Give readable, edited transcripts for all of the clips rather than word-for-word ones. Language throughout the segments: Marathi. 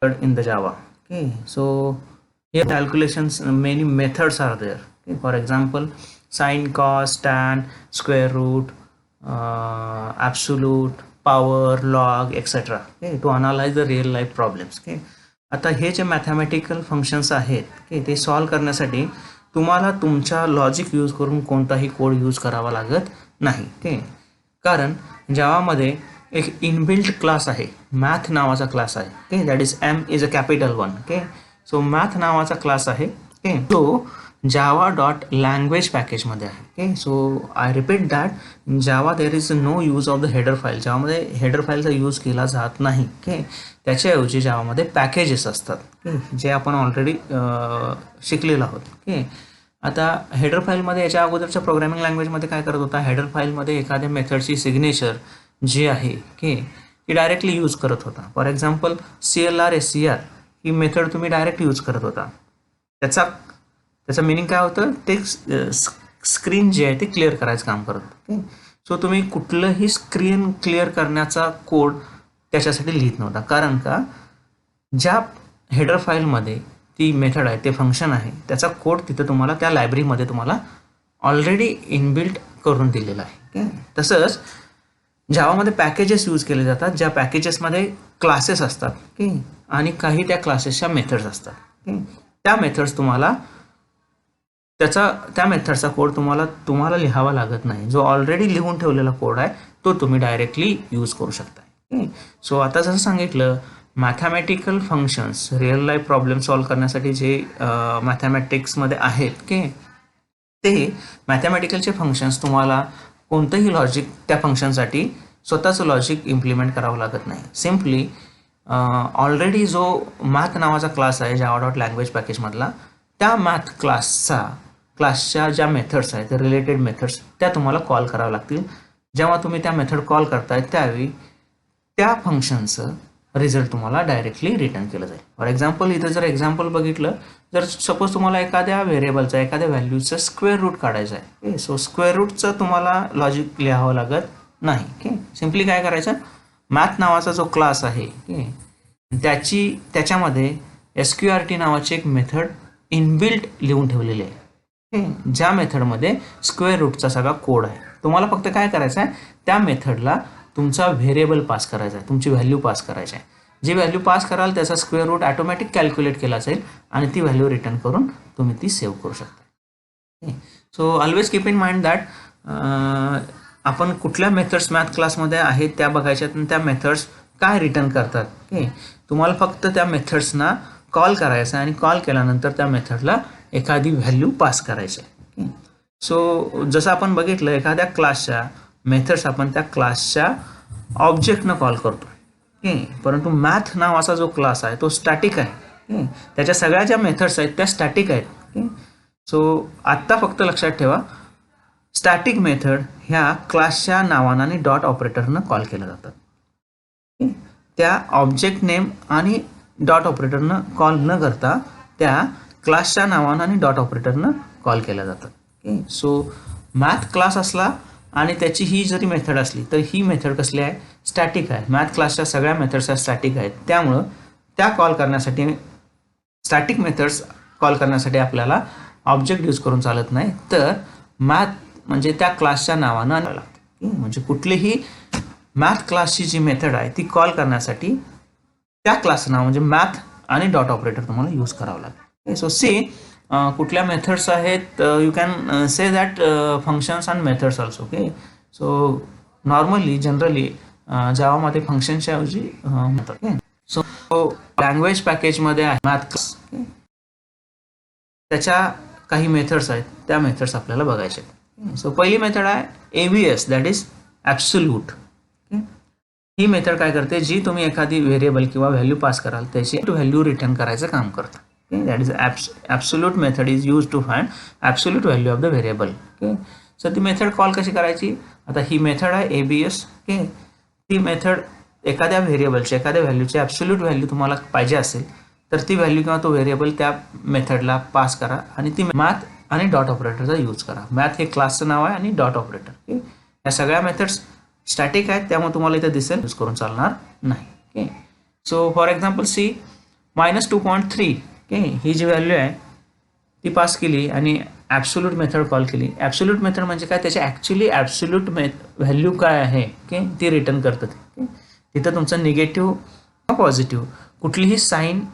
in the Java. Okay, so here calculations, many methods are there. Okay, for example, sine, cos, tan, square root, absolute, power, log, etc. Okay, to analyze the real life problems. Okay, आता हे जे मॅथमॅटिकल फंक्शन्स आहेत की ते सॉल्व्ह करण्यासाठी तुम्हाला तुमच्या लॉजिक यूज करून कोणताही कोड यूज करावा लागत नाही. ओके, कारण जावामध्ये एक इनबिल्ट क्लास आहे, मॅथ नावाचा क्लास आहे. Okay, that is M is a capital one. Okay, so math नावाचा क्लास आहे. ओके, तो जावा डॉट लँग्वेज पॅकेजमध्ये आहे. Okay, so I repeat that Java there is no use of the header file. जावामध्ये हेडर फाईलचा यूज केला जात नाही. ओके, त्याच्याऐवजी जावामध्ये पॅकेजेस असतात. ओके, जे आपण ऑलरेडी शिकलेलो आहोत. ओके, आता हेडर फाईलमध्ये याच्या अगोदरच्या प्रोग्रामिंग लँग्वेजमध्ये काय करत होता, हेडर फाईलमध्ये एखाद्या मेथडची सिग्नेचर जी आहे की ती डायरेक्टली यूज करत होता. For example CLR SCR he method तुम्ही डायरेक्ट यूज करत होता. त्याचं मिनिंग काय होतं, ते स्क्रीन जे आहे ते क्लिअर करायचं काम करत. ओके, सो तुम्ही कुठलंही स्क्रीन क्लिअर करण्याचा कोड त्याच्यासाठी लिहित नव्हता, कारण का ज्या हेडर फाईलमध्ये ती मेथड आहे, ते फंक्शन आहे, त्याचा कोड तिथं तुम्हाला त्या लायब्ररीमध्ये तुम्हाला ऑलरेडी इनबिल्ट करून दिलेला आहे. ओके, तसंच जावामध्ये पॅकेजेस यूज केले जातात, ज्या पॅकेजेसमध्ये क्लासेस असतात. ओके, आणि काही त्या क्लासेसच्या मेथड्स असतात. ओके, त्या मेथड्स तुम्हाला त्या मेथडचा कोड तुम्हाला लिहावा लागत नाही. जो ऑलरेडी लिहून ठेवलेला कोड आहे तो तुम्ही डायरेक्टली यूज करू शकता. ओके, सो आता जसं सांगितलं, mathematical functions real life problem solve करण्यासाठी जे मॅथमॅटिक्समध्ये आहेत, ओके, ते मॅथमॅटिकलचे फंक्शन्स तुम्हाला कोणतंही लॉजिक त्या फंक्शनसाठी स्वतःचं लॉजिक इम्प्लिमेंट करावं लागत नाही. सिम्पली ऑलरेडी जो मॅथ नावाचा क्लास आहे जावा डॉट लँग्वेज पॅकेजमधला, त्या मॅथ क्लासच्या ज्या मेथड्स आहेत, रिलेटेड मेथड्स, त्या तुम्हाला कॉल कराव्या लागतील. जेव्हा तुम्ही त्या मेथड कॉल करताय त्यावेळी त्या फंक्शनचं रिझल्ट तुम्हाला डायरेक्टली रिटर्न केलं जाईल. फॉर एक्झाम्पल इथं जर एक्झाम्पल बघितलं, जर सपोज तुम्हाला एखाद्या व्हेरिएबलचा, एखाद्या व्हॅल्यूचं स्क्वेअर रूट काढायचं आहे. ओके, सो स्क्वेअर रूटचं तुम्हाला लॉजिक लिहावं लागत नाही. ओके, सिम्पली काय करायचं, मॅथ नावाचा जो क्लास आहे, ओके, त्याच्यामध्ये SQRT नावाची एक मेथड इनबिल्ट लिहून ठेवलेली आहे. ओके, ज्या मेथडमध्ये स्क्वेअर रूटचा सगळा कोड आहे. तुम्हाला फक्त काय करायचं आहे, त्या मेथडला तुमचा व्हेरिएबल पास करायचा आहे, तुमची व्हॅल्यू पास करायची आहे. जी व्हॅल्यू पास कराल त्याचा स्क्वेअर रूट ऑटोमॅटिक कॅल्क्युलेट केला जाईल आणि ती व्हॅल्यू रिटर्न करून तुम्ही ती सेव्ह करू शकता. Okay, so always keep in mind that आपण कुठल्या मेथड्स मॅथ क्लासमध्ये आहेत त्या बघायच्यात आणि त्या मेथड्स काय रिटर्न करतात. ओके, तुम्हाला फक्त त्या मेथड्सना कॉल करायचं आणि कॉल केल्यानंतर त्या मेथडला एखादी व्हॅल्यू पास करायची. ओके, सो जसं आपण बघितलं, एखाद्या क्लासच्या मेथड्स आपण त्या क्लासच्या ऑब्जेक्टनं कॉल करतो. ओके, परंतु मॅथ नावाचा जो क्लास आहे तो स्टॅटिक आहे. ओके, त्याच्या सगळ्या ज्या मेथड्स आहेत त्या स्टॅटिक आहेत. ओके, सो आत्ता फक्त लक्षात ठेवा, स्टॅटिक मेथड ह्या क्लासच्या नावानं आणि डॉट ऑपरेटरनं कॉल केल्या जातात. ओके, त्या ऑब्जेक्ट नेम आणि डॉट ऑपरेटरनं कॉल न करता त्या क्लासच्या नावानं आणि डॉट ऑपरेटरनं कॉल केल्या जातात. ओके, सो मॅथ क्लास असला आणि त्याची ही जरी मेथड असली तर ही मेथड कसली आहे, स्टॅटिक आहे. मॅथ क्लासच्या सगळ्या मेथड्स स्टॅटिक आहेत. त्यामुळं त्या कॉल करण्यासाठी, स्टॅटिक मेथड्स कॉल करण्यासाठी आपल्याला ऑब्जेक्ट यूज करून चालत नाही, तर मॅथ म्हणजे त्या क्लासच्या नावानं आणावं लागतं. म्हणजे कुठलीही मॅथ क्लासची जी मेथड आहे ती कॉल करण्यासाठी त्या क्लासचं नाव म्हणजे मॅथ आणि डॉट ऑपरेटर तुम्हाला यूज करावं लागतं. सो सी कुठल्या मेथड्स आहेत, you can say that functions and methods also. Okay, so normally generally जावामध्ये फंक्शनच्या ऐवजी म्हणतात. सो लँग्वेज पॅकेजमध्ये आहे मॅथ क्लास. त्याच्या काही मेथड्स आहेत, त्या मेथड्स आपल्याला बघायचे. सो पहिली मेथड आहे ABS, that is absolute. He method काय करते, जी तुम्ही एखादी व्हेरिएबल किंवा व्हॅल्यू पास कराल त्याची व्हॅल्यू रिटर्न करायचं काम करतं. Okay, that is absolute method is used to find absolute value of the variable. Okay, so ती मेथड कॉल कशी करायची, आता ही मेथड आहे ABS. ओके, ती मेथड एखाद्या व्हेरिएबलची, एखाद्या व्हॅल्यूची ॲब्सोल्यूट व्हॅल्यू तुम्हाला पाहिजे असेल तर ती व्हॅल्यू किंवा तो व्हेरिएबल त्या मेथडला पास करा आणि ती मॅथ आणि डॉट ऑपरेटरचा यूज करा. मॅथ हे क्लासचं नाव आहे आणि डॉट ऑपरेटर. ओके, या सगळ्या मेथड्स स्टॅटिक आहेत, त्यामुळे तुम्हाला इथे दिसेल यूज करून चालणार नाही. Okay, so for example C -2.3 okay, ही जी व्हॅल्यू आहे ती पास केली आणि ॲब्सोल्यूट मेथड कॉल केली. ॲब्सोल्यूट मेथड म्हणजे काय, त्याची ॲक्च्युली ॲब्सोल्यूट व्हॅल्यू काय आहे ओके ती रिटर्न करतं ते. तिथं तुमचं निगेटिव्ह पॉझिटिव्ह कुठलीही साईन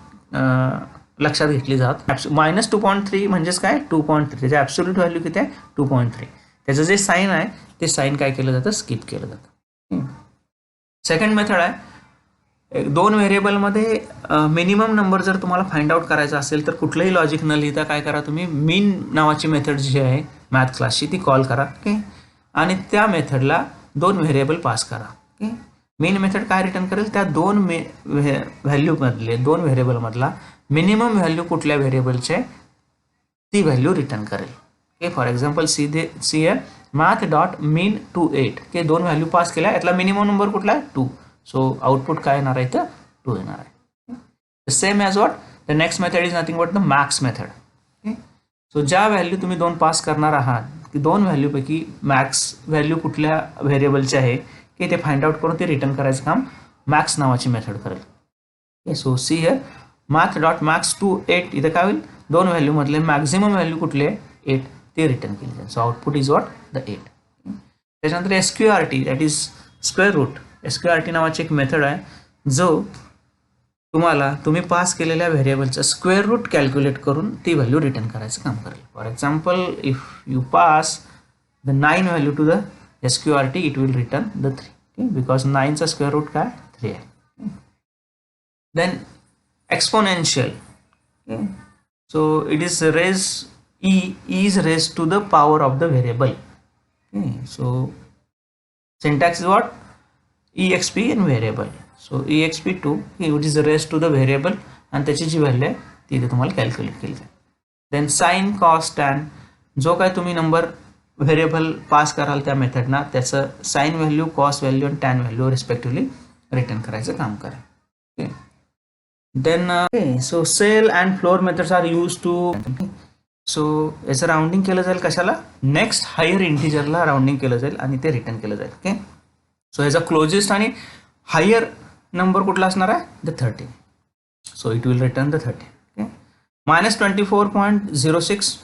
लक्षात घेतली जात. -2.3 म्हणजेच काय 2.3, त्याची ॲब्सोल्यूट व्हॅल्यू किती आहे 2.3. त्याचं जे साईन आहे ते साईन काय केलं जातं, स्किप केलं जातं. सेकंड मेथड आहे, दोन व्हेरिएबलमध्ये मिनिमम नंबर जर तुम्हाला फाइंड आउट करायचा असेल तर कुठलंही लॉजिक न लिहिता काय करा, तुम्ही मीन नावाची मेथड जी आहे मॅथ क्लासची ती कॉल करा ओके, आणि त्या मेथडला दोन व्हेरिएबल पास करा ओके. मेन मेथड काय रिटर्न करेल, त्या दोन व्हॅल्यूमधले दोन व्हेरिएबलमधला मिनिमम व्हॅल्यू कुठल्या व्हेरिएबलचे ती व्हॅल्यू रिटर्न करेल okay. For example C math dot min two 8 okay, दोन व्हॅल्यू पास केल्या, यातला मिनिमम नंबर कुठला आहे 2. सो आउटपुट काय येणार आहे तर 2 येणार आहे. Same as what the next method is nothing but the max method okay. So ज्या व्हॅल्यू तुम्ही दोन पास करणार आहात की दोन व्हॅल्यूपैकी मॅक्स व्हॅल्यू कुठल्या व्हेरिएबलचे आहे की ते फाइंड आउट करून ते रिटर्न करायचं काम मॅक्स नावाची मेथड करेल okay. So see here math dot max two 8, इथं काय होईल, दोन व्हॅल्यूमधले मॅक्झिमम व्हॅल्यू कुठले आहे 8 ते रिटर्न केले जाईल. So output is what the 8. त्याच्यानंतर SQRT that is square root. SQRT नावाची एक मेथड आहे जो तुम्ही पास केलेल्या व्हेरिएबलचं स्क्वेअर रूट कॅल्क्युलेट करून ती व्हॅल्यू रिटर्न करायचं काम करेल. For example if you pass the 9 value to the SQRT it will return the 3 because 9चा स्क्वेअर रूट काय 3 आहे. Then exponential okay. So it is is raised to the power of the variable okay. So syntax is what, exp in variable. So exp2 it is raised to the variable आणि त्याची जी व्हॅल्यू आहे ती इथे तुम्हाला कॅल्क्युलेट केली जाईल. देन साइन कॉस टॅन, जो काय तुम्ही नंबर व्हेरिएबल पास कराल त्या मेथडना त्याचं साइन व्हॅल्यू, कॉस व्हॅल्यू आणि टॅन व्हॅल्यू रिस्पेक्टिव्हली रिटर्न करायचं काम करेल okay. Then so cell and floor methods are used to so याचं राउंडिंग केलं जाईल कशाला, नेक्स्ट हायर इंटिजरला राउंडिंग केलं जाईल आणि ते रिटर्न केलं जाईल ओके. सो याचा क्लोजेस्ट आणि हायर नंबर कुठला असणार आहे the 30. So it will return the 30 okay. -24.06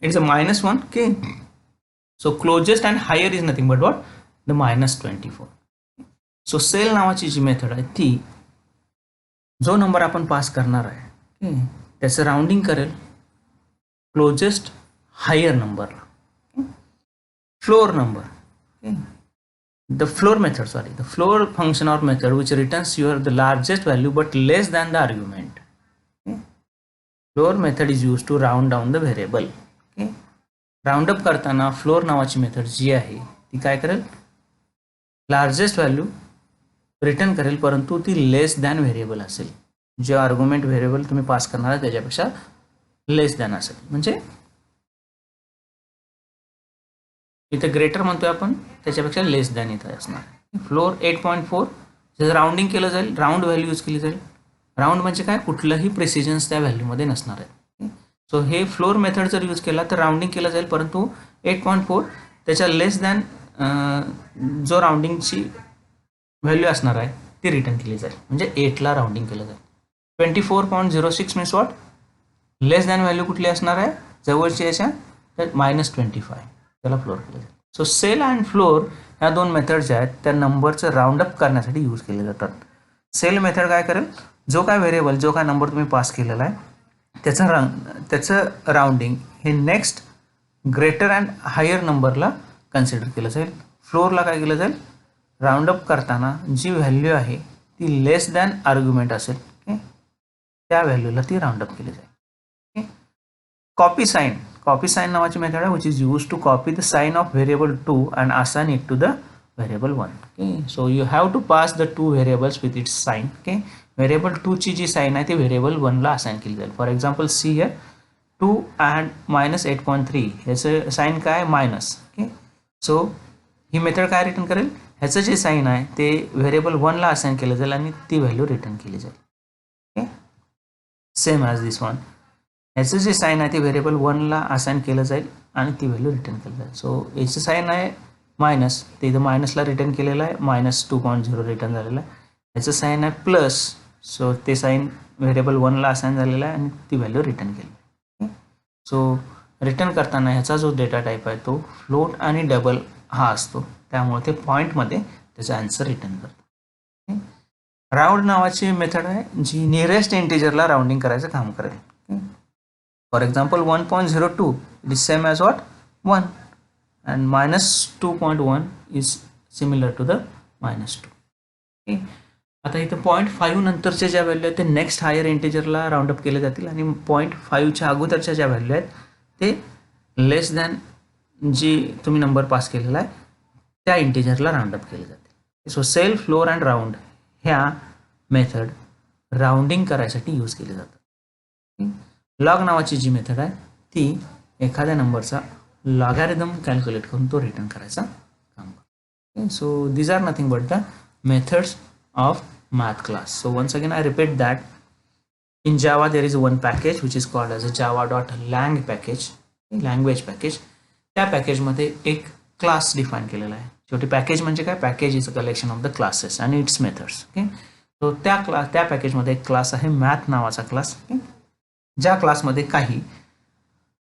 it's a -1 okay. So closest and higher is nothing but what the -24. So ceil नावाची जी मेथड आहे ती जो नंबर आपण पास करणार आहे त्याचं राउंडिंग करेल क्लोजेस्ट हायर नंबरला. Floor number the floor method the floor function or method which returns your the largest value but less than the argument. Floor method is use to round down the variable okay. Round up करताना फ्लोर नावाची मेथड जी आहे ती काय करेल, लार्जेस्ट व्हॅल्यू रिटर्न करेल परंतु ती लेस दॅन व्हेरिएबल असेल. जे आर्ग्युमेंट व्हेरिएबल तुम्ही पास करणार आहे त्याच्यापेक्षा लेस दॅन असेल. म्हणजे इथे ग्रेटर म्हणतोय आपण, त्याच्यापेक्षा लेस दॅन इथं असणार. फ्लोर 8.4 त्याचं राउंडिंग केलं जाईल, राऊंड व्हॅल्यू यूज केली जाईल. राऊंड म्हणजे काय, कुठलंही प्रिसिजन्स त्या व्हॅल्यूमध्ये नसणार आहे. सो हे फ्लोर मेथड जर यूज केला तर राउंडिंग केलं जाईल परंतु 8.4 त्याच्या लेस दॅन जो राउंडिंगची व्हॅल्यू असणार आहे ती रिटर्न केली जाईल, म्हणजे 8ला राउंडिंग केलं जाईल. 24.06 means what, less than value कुठली असणार आहे जवळची याच्या तर -25 त्याला फ्लोर केलं जाईल. सो सेल अँड फ्लोर ह्या दोन मेथड ज्या आहेत त्या नंबरचं राऊंड अप करण्यासाठी यूज केले जातात. सेल मेथड काय करेल, जो काय व्हेरिएबल जो काय नंबर तुम्ही पास केलेला आहे त्याचं राउंडिंग हे नेक्स्ट ग्रेटर अँड हायर नंबरला कन्सिडर केलं जाईल. फ्लोरला काय केलं जाईल, राऊंड अप करताना जी व्हॅल्यू आहे ती लेस दॅन आर्ग्युमेंट असेल ओके त्या व्हॅल्यूला ती राऊंड अप केली जाईल. कॉपी साइन नावाची मेथड आहे which is use to copy the sign of variable 2 and assign it to the variable 1 okay. So you have to pass the 2 variables with its sign okay. Variable 2 ची जी साइन आहे ती व्हेरिएबल 1ला असाइन केली जाईल. For example see here 2 and -8.3 ह्याचं साइन काय मायनस ओके. सो ही मेथड काय रिटर्न करेल, ह्याचं जे साइन आहे ते व्हेरिएबल 1ला असाइन केलं जाईल आणि ती व्हॅल्यू रिटर्न केली जाईल ओके. सेम ॲज दिस वन, ह्याचं जे साइन आहे ते व्हेरिएबल 1ला असाइन केलं जाईल आणि ती व्हॅल्यू रिटर्न केली जाईल. सो याचं साइन आहे मायनस, ते इथं मायनसला रिटर्न केलेलं आहे, -2.0 रिटर्न झालेलं आहे. ह्याचं साइन आहे प्लस, सो ते साइन व्हेरिएबल 1ला असाइन झालेला आहे आणि ती व्हॅल्यू रिटर्न केली. सो रिटर्न करताना ह्याचा जो डेटा टाईप आहे तो फ्लोट आणि डबल हा असतो, त्यामुळे ते पॉईंटमध्ये त्याचा आन्सर रिटर्न करतो. राऊंड नावाची मेथड आहे जी नियरेस्ट इंटिजरला राऊंडिंग करायचं काम करेल. For example 1.02 it is same as what 1 and -2.1 is similar to the -2. Okay, आता इथं 0.5 नंतरचे ज्या व्हॅल्यू आहेत ते नेक्स्ट हायर इंटिजरला राऊंड अप केले जातील आणि 0.5च्या अगोदरच्या ज्या व्हॅल्यू आहेत ते लेस दॅन जी तुम्ही नंबर पास केलेला आहे त्या इंटिजरला राऊंड अप केले जातील. So ceil, floor and round ह्या मेथड राऊंडिंग करायसाठी यूज केले जातात. लॉग नावाची जी मेथड आहे ती एखाद्या नंबरचा लॉगॅरिथम कॅल्क्युलेट करून तो रिटर्न करायचा काम करतो. So these are nothing but the methods of math class. So once again I repeat that in Java there is one package which is called as a java.lang package, language package. त्या पॅकेज मध्ये एक क्लास डिफाईन केलेला आहे. शेवटी पॅकेज म्हणजे काय, package is a collection of the classes आणि इट्स मेथड्स. ओके, सो त्या पॅकेजमध्ये एक क्लास आहे मॅथ नावाचा क्लास. ज्या क्लासमध्ये काही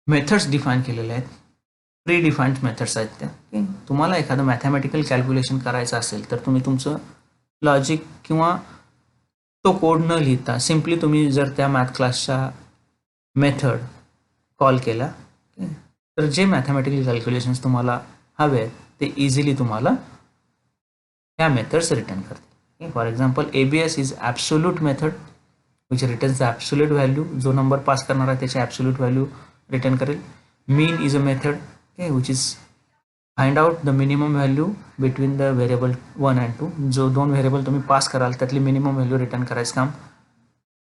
मेथड्स डिफाईन केलेले आहेत, प्री डिफाईन्ड मेथड्स आहेत त्या. तुम्हाला एखादं मॅथमॅटिकल कॅल्क्युलेशन करायचं असेल तर तुम्ही तुमचं लॉजिक किंवा तो कोड न लिहिता सिम्पली तुम्ही जर त्या मॅथ क्लासच्या मेथड कॉल केला तर जे मॅथमॅटिकल कॅल्क्युलेशन्स तुम्हाला हवे आहेत ते इझिली तुम्हाला त्या मेथड्स रिटर्न करतील. For example ABS is absolute method which returns the absolute value. जो नंबर पास करणार आहे त्याची ॲब्सोल्यूट व्हॅल्यू रिटर्न करेल. Min is a method which is find out the minimum value between the variable 1 and 2. जो दोन व्हेरिएबल तुम्ही पास कराल त्यातली मिनिमम व्हॅल्यू रिटर्न करायचं काम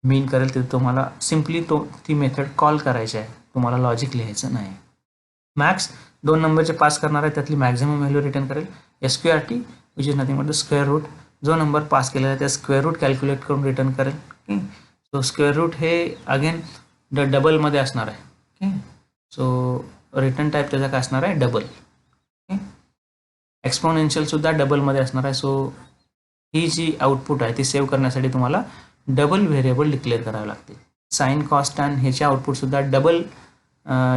मीन करेल. ते तुम्हाला सिम्पली ती मेथड कॉल करायची आहे, तुम्हाला लॉजिक लिहायचं नाही. मॅक्स दोन नंबरचे पास करणार आहे त्यातली मॅक्झिमम व्हॅल्यू रिटर्न करेल. SQRT which is nothing but the square root. जो नंबर पास केलेला आहे त्या स्क्वेअर रूट कॅल्क्युलेट करून रिटर्न करेल. सो स्क्वेअर रूट हे अगेन डबलमध्ये असणार आहे. ओके, सो रिटर्न टाईप त्याचा काय असणार आहे, डबल. एक्सपोनेन्शियल सुद्धा डबलमध्ये असणार आहे. सो ही जी आउटपुट आहे ती सेव्ह करण्यासाठी तुम्हाला डबल व्हेरिएबल डिक्लेअर करावे लागतील. साइन, कॉस्ट अँड ह्याचे आउटपुटसुद्धा डबल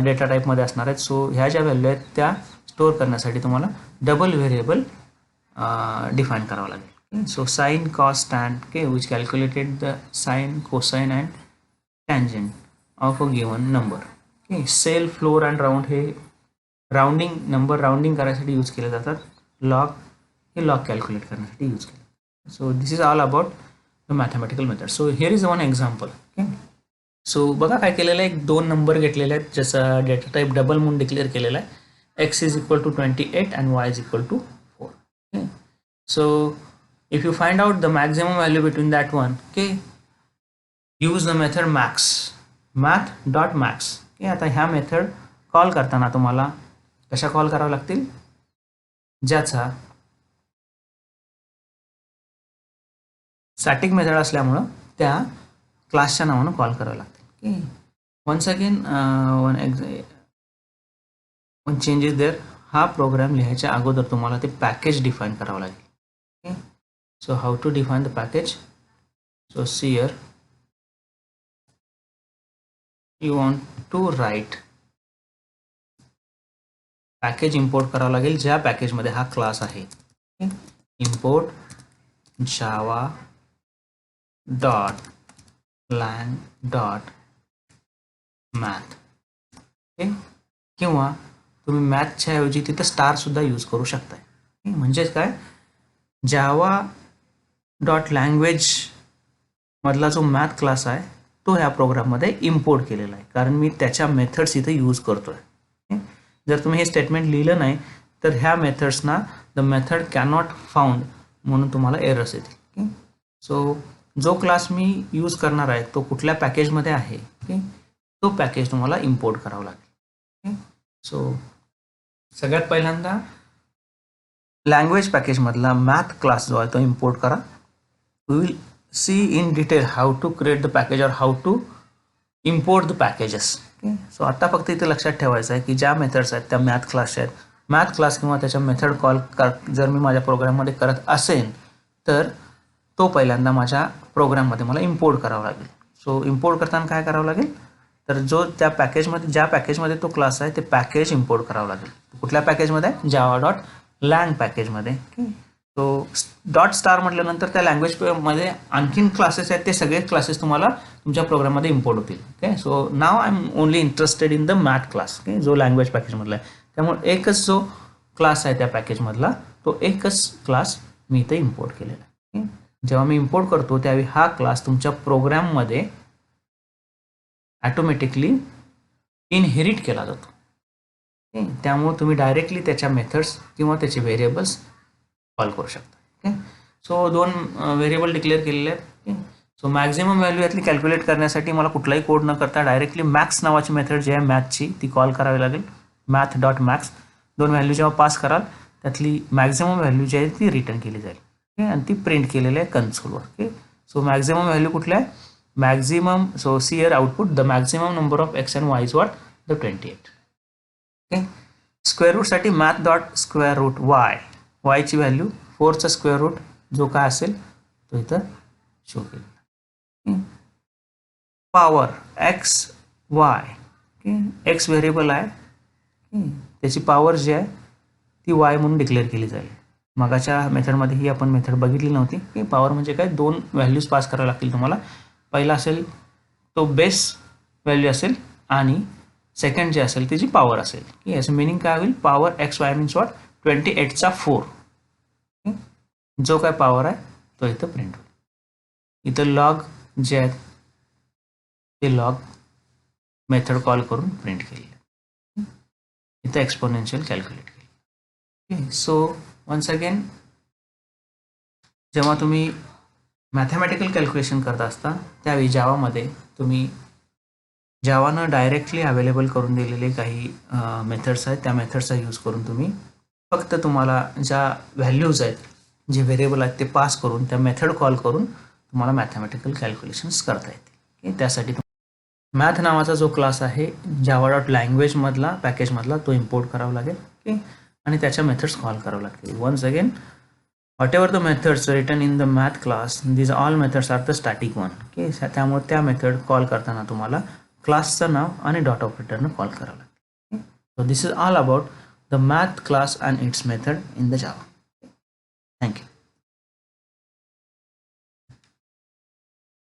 डेटा टाईपमध्ये असणार आहेत. सो ह्या ज्या व्हॅल्यू आहेत त्या स्टोअर करण्यासाठी तुम्हाला डबल व्हेरिएबल डिफाईन करावं लागेल. So sine, cos and which calculated the sine, cosine and tangent of a given number. Ceil, floor and round हे राउंडिंग नंबर राउंडिंग करायसाठी यूज केले जातात. लॉग हे लॉग कॅल्क्युलेट करण्यासाठी यूज केले. So this is all about the mathematical method. So here is one example. Okay, so बघा काय केलेलं आहे, एक दोन नंबर घेतलेले आहेत ज्याचा डेटा टाईप डबल म्हणून डिक्लेअर केलेला आहे. X is equal to 28 and Y is equal to 4. Okay, so if you find out the maximum value between that one, okay, use the method math.max. okay, आता ह्या मेथड कॉल करताना तुम्हाला कशा कॉल करावं लागतील, ज्याचा स्टॅटिक मेथड असल्यामुळं त्या क्लासच्या नावानं कॉल करावं लागतील. Okay, once again one changes there. हा प्रोग्राम लिहायच्या अगोदर तुम्हाला ते पॅकेज डिफाईन करावं लागेल. Okay, so how to define the package. So see here you want to write package import करावं लागेल ज्या पॅकेजमध्ये हा क्लास आहे. Import Java dot lang dot math. Okay, किंवा तुम्ही मॅथच्या ऐवजी तिथं स्टारसुद्धा यूज करू शकताय. म्हणजेच काय, जावा डॉट लँग्वेज मधला जो मॅथ क्लास आहे तो ह्या प्रोग्राममध्ये इम्पोर्ट केलेला आहे, कारण मी त्याच्या मेथड्स इथे यूज करतोय. जर तुम्ही हे स्टेटमेंट लिहिलं नाही तर ह्या मेथड्सना द मेथड कॅनॉट फाउंड म्हणून तुम्हाला एरर्स येतील. सो जो क्लास मी यूज करणार आहे तो कुठल्या पॅकेजमध्ये आहे, तो पॅकेज तुम्हाला इम्पोर्ट करावा लागेल. सो सगळ्यात पहिल्यांदा लँग्वेज पॅकेजमधला मॅथ क्लास जो आहे तो इम्पोर्ट करा. We will see in detail how to create the package और how to import the packages. So आता फक्त इथे लक्षात ठेवायचं आहे की ज्या मेथड्स आहेत त्या मॅथ क्लासच्या आहेत. मॅथ क्लास किंवा त्याच्या मेथड कॉल जर मी माझ्या प्रोग्राममध्ये करत असेल तर तो पहिल्यांदा माझ्या प्रोग्राममध्ये मला इम्पोर्ट करावा लागेल. सो इम्पोर्ट करताना काय करावं लागेल, तर जो त्या पॅकेजमध्ये ज्या पॅकेजमध्ये तो क्लास आहे ते पॅकेज इम्पोर्ट करावं लागेल. कुठल्या पॅकेजमध्ये, जावा डॉट लँग पॅकेजमध्ये. तो डॉट स्टार म्हटल्यानंतर त्या लँग्वेजमध्ये आणखीन क्लासेस आहेत, ते सगळे क्लासेस तुम्हाला तुमच्या प्रोग्राममध्ये इम्पोर्ट होतील. Okay, so now I am only interested in the math class. Okay, जो लँग्वेज पॅकेजमधला आहे, त्यामुळे एकच जो क्लास आहे त्या पॅकेजमधला तो एकच क्लास मी इथे इम्पोर्ट केलेला आहे. जेव्हा मी इम्पोर्ट करतो त्यावेळी हा क्लास तुमच्या प्रोग्राममध्ये ॲटोमॅटिकली इनहेरिट केला जातो. त्यामुळे तुम्ही डायरेक्टली त्याच्या मेथड्स किंवा त्याचे व्हेरिएबल्स कॉल करू शकता. ओके, सो 2 व्हेरिएबल डिक्लेअर केलेले आहेत. सो मॅक्झिमम व्हॅल्यू यातली कॅल्क्युलेट करण्यासाठी मला कुठलाही कोड न करता डायरेक्टली मॅक्स नावाची मेथड जी आहे मॅथची ती कॉल करावी लागेल. मॅथ डॉट मॅक्स 2 व्हॅल्यू जेव्हा पास कराल त्यातली मॅक्झिमम व्हॅल्यू जी आहे ती रिटर्न केली जाईल. ओके, आणि ती प्रिंट केलेली आहे कन्सोलवर. ओके, सो मॅक्झिमम व्हॅल्यू कुठल्या आहे, maximum, so see here output the maximum number of X and Y is what, the 28. Okay, square रूटसाठी मॅथ डॉट स्क्वेअर रूट वायची व्हॅल्यू 4चा स्क्वेअर रूट जो काय असेल तो इथं शो केला. Power X Y, X variable आहे, त्याची पॉवर जी आहे ती वाय म्हणून डिक्लेअर केली जाईल. मगाच्या मेथडमध्ये ही आपण मेथड बघितली नव्हती की पॉवर म्हणजे काय, 2 व्हॅल्यूज पास करावे लागतील तुम्हाला. पहिला असेल तो बेस व्हॅल्यू असेल आणि सेकंड जे असेल त्याची पॉवर असेल. की याचं मिनिंग काय होईल, power X Y means what, 28चा 4. जो काय पॉवर आहे तो इथं प्रिंट होईल. इथं लॉग जे आहेत ते लॉग मेथड कॉल करून प्रिंट केलेले. इथं एक्सपोनेन्शियल कॅल्क्युलेट केली. सो वन्स अगेन, जेव्हा तुम्ही मॅथमॅटिकल कॅल्क्युलेशन करत असता त्यावेळी जावामध्ये तुम्ही जावानं डायरेक्टली अवेलेबल करून दिलेले काही मेथड्स आहेत, त्या मेथड्सचा यूज करून तुम्ही फक्त तुम्हाला ज्या व्हॅल्यूज आहेत, जे व्हेरिएबल आहेत ते पास करून त्या मेथड कॉल करून तुम्हाला मॅथमॅटिकल कॅल्क्युलेशन्स करता येते. त्यासाठी मॅथ नावाचा जो क्लास आहे जावा डॉट लँग्वेजमधला पॅकेजमधला तो इम्पोर्ट करावा लागेल. ओके, आणि त्याच्या मेथड्स कॉल करावं लागतील. Once again, whatever the methods written in the math class, these all methods are the static one. Okay, त्यामुळे त्या मेथड कॉल करताना तुम्हाला क्लासचं नाव आणि डॉट ऑपरेटरनं कॉल करावं लागेल. So this is all about the math class and it's method in the Java. Thank you.